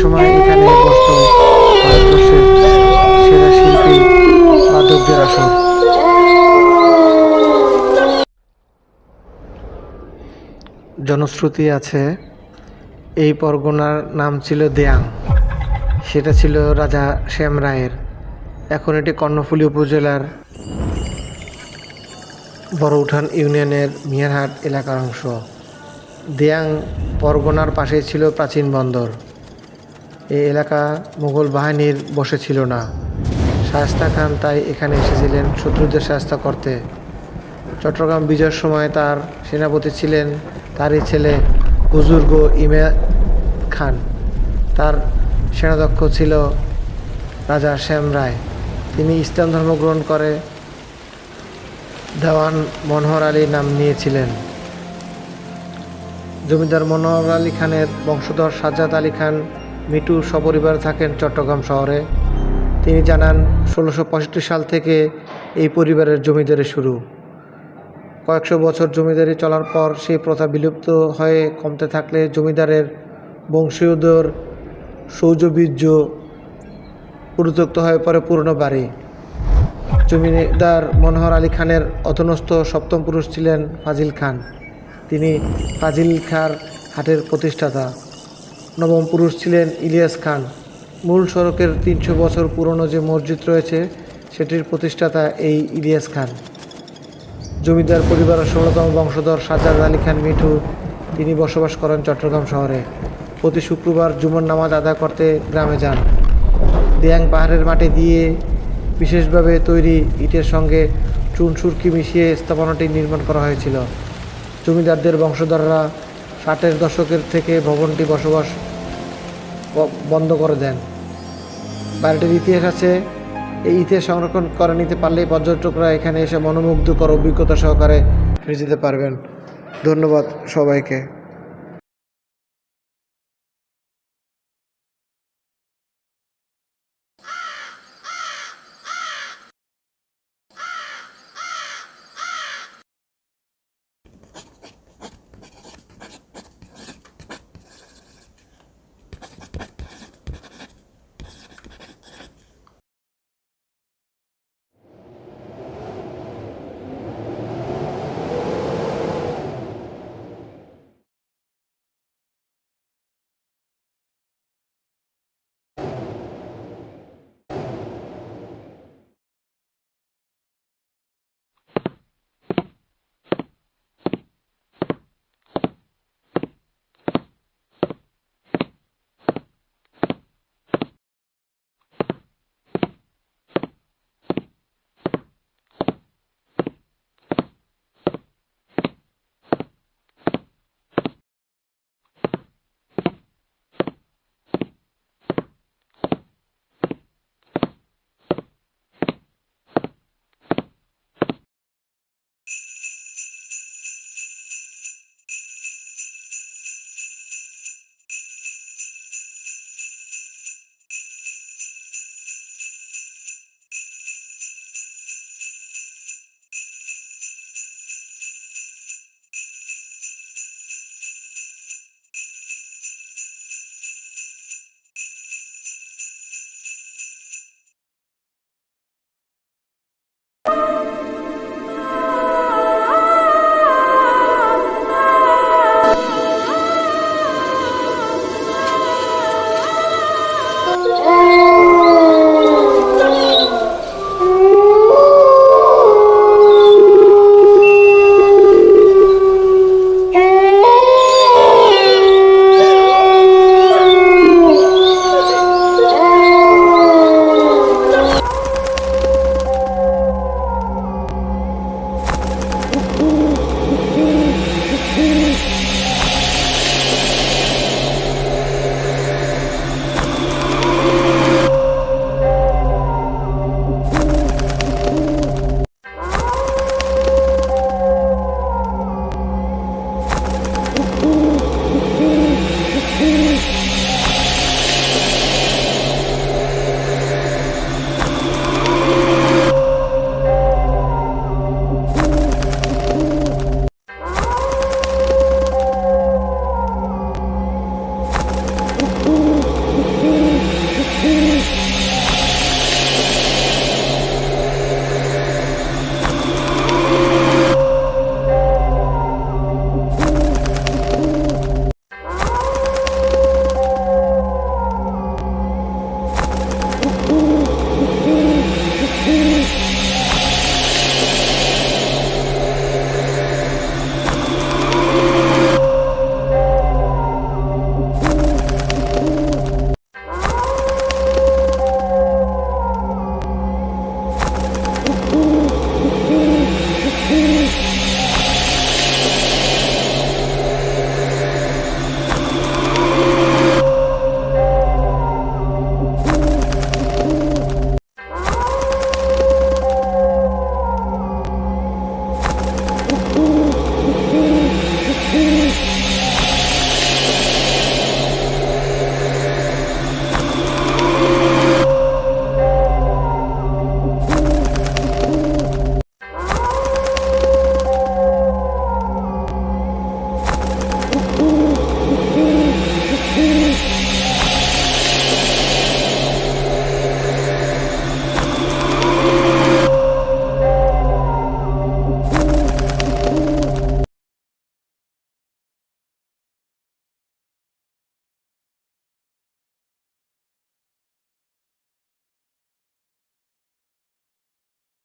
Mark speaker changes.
Speaker 1: সময় এখানে বসত ভারতবর্ষের সেরা শিল্পী বাদকদের আসর। জনশ্রুতি আছে এই পরগনার নাম ছিল দেয়াং, সেটা ছিল রাজা শ্যাম রায়ের। এখন এটি কর্ণফুলী উপজেলার বড়উঠান ইউনিয়নের মিয়ারহাট এলাকার অংশ। দেয়াং পরগনার পাশেই ছিল প্রাচীন বন্দর। এই এলাকা মুঘল বাহিনীর বশে ছিল না। শায়েস্তা খান তাই এখানে এসেছিলেন শত্রুদের শায়েস্তা করতে। চট্টগ্রাম বিজয়ের সময় তার সেনাপতি ছিলেন তারই ছেলে বুজুর্গ ইমাদ খান। তার সেনাধ্যক্ষ ছিল রাজা শ্যাম রায়। তিনি ইসলাম ধর্ম গ্রহণ করে দেওয়ান মনোহর আলী নাম নিয়েছিলেন। জমিদার মনোহর আলী খানের বংশধর সাজ্জাদ আলী খান মিটু সপরিবারে থাকেন চট্টগ্রাম শহরে। তিনি জানান 1665 সাল থেকে এই পরিবারের জমিদারি শুরু। কয়েকশো বছর জমিদারি চলার পর সেই প্রথা বিলুপ্ত হয়ে কমতে থাকলে জমিদারের বংশীয়দের সৌজবীর্য পরিত্যক্ত হয়ে পড়ে পুরনো বাড়ি। জমিদার মনোহর আলী খানের অধীনস্থ সপ্তম পুরুষ ছিলেন ফাজিল খান। তিনি ফাজিল খাঁর হাটের প্রতিষ্ঠাতা। নবম পুরুষ ছিলেন ইলিয়াস খান। মূল সড়কের 300 বছর পুরনো যে মসজিদ রয়েছে সেটির প্রতিষ্ঠাতা এই ইলিয়াস খান। জমিদার পরিবারের 16তম বংশধর সাজ্জাদ আলী খান মিঠু, তিনি বসবাস করেন চট্টগ্রাম শহরে। প্রতি শুক্রবার জুমার নামাজ আদায় করতে গ্রামে যান। দেয়াং পাহাড়ের মাটি দিয়ে বিশেষভাবে তৈরি ইটের সঙ্গে চুন সুরকি মিশিয়ে স্থাপনাটি নির্মাণ করা হয়েছিল। জমিদারদের বংশধররা 60-এর দশকের থেকে ভবনটি বসবাস বন্ধ করে দেন। বাড়িটির ইতিহাস আছে। এই ইতিহাস সংরক্ষণ করে নিতে পারলেই পর্যটকরা এখানে এসে মনোমুগ্ধকর অভিজ্ঞতা সহকারে ফিরে যেতে পারবেন। ধন্যবাদ সবাইকে।